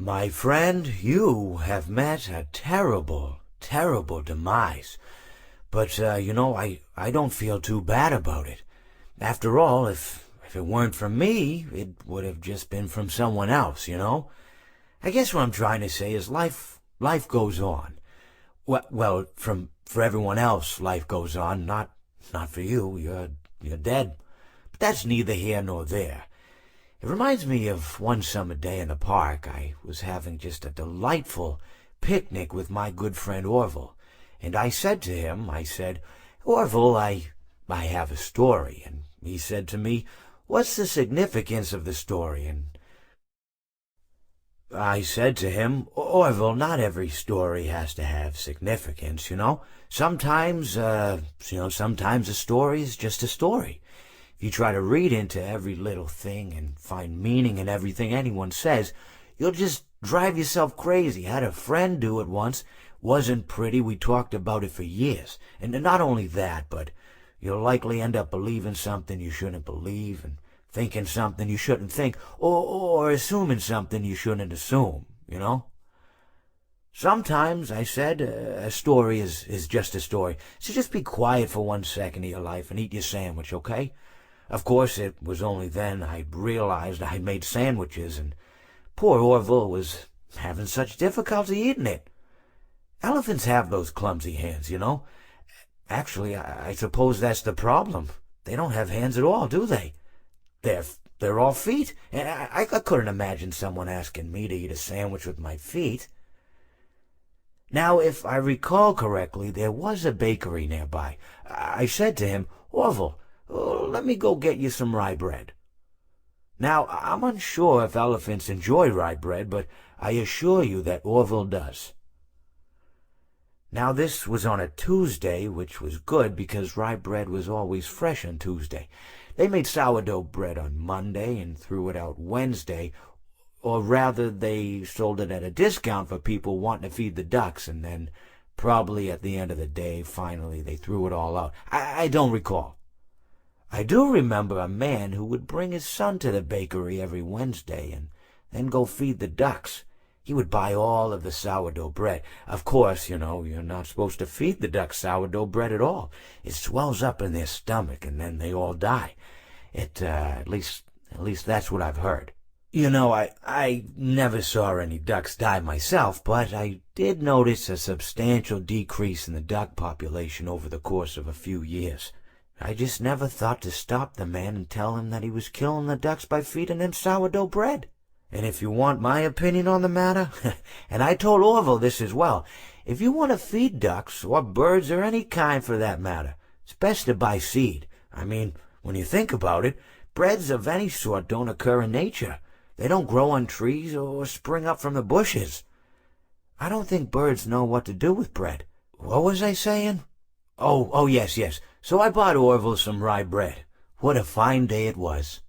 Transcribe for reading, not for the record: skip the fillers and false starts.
My friend, you have met a terrible, terrible demise. But, I don't feel too bad about it. After all, if it weren't from me, it would have just been from someone else, you know? I guess what I'm trying to say is life goes on. Well, for everyone else, life goes on, not for you. You're dead. But that's neither here nor there. It reminds me of one summer day in the park. I was having just a delightful picnic with my good friend Orville, and I said to him, Orville, I have a story. And he said to me, what's the significance of the story? And I said to him, Orville, not every story has to have significance, you know. Sometimes a story is just a story. If you try to read into every little thing and find meaning in everything anyone says, you'll just drive yourself crazy. I had a friend do it once. Wasn't pretty. We talked about it for years. And not only that, but you'll likely end up believing something you shouldn't believe, and thinking something you shouldn't think, or assuming something you shouldn't assume, you know? Sometimes, I said, a story is just a story. So just be quiet for 1 second of your life and eat your sandwich, okay? Of course, it was only then I realized I'd made sandwiches, and poor Orville was having such difficulty eating it. Elephants have those clumsy hands, you know. Actually, I suppose that's the problem. They don't have hands at all, do they? They're all feet, and I couldn't imagine someone asking me to eat a sandwich with my feet. Now, if I recall correctly, there was a bakery nearby. I said to him, Orville, let me go get you some rye bread. Now, I'm unsure if elephants enjoy rye bread, but I assure you that Orville does. Now, this was on a Tuesday, which was good because rye bread was always fresh on Tuesday. They made sourdough bread on Monday and threw it out Wednesday, or rather they sold it at a discount for people wanting to feed the ducks, and then probably at the end of the day, finally, they threw it all out. I don't recall. I do remember a man who would bring his son to the bakery every Wednesday and then go feed the ducks. He would buy all of the sourdough bread. Of course, you know, you're not supposed to feed the ducks sourdough bread at all. It swells up in their stomach and then they all die. At least that's what I've heard. You know, I never saw any ducks die myself, but I did notice a substantial decrease in the duck population over the course of a few years. I just never thought to stop the man and tell him that he was killing the ducks by feeding them sourdough bread. And if you want my opinion on the matter, and I told Orville this as well, if you want to feed ducks, or birds, or any kind for that matter, it's best to buy seed. I mean, when you think about it, breads of any sort don't occur in nature. They don't grow on trees or spring up from the bushes. I don't think birds know what to do with bread. What was I saying? Oh, yes. So I bought Orville some rye bread. What a fine day it was.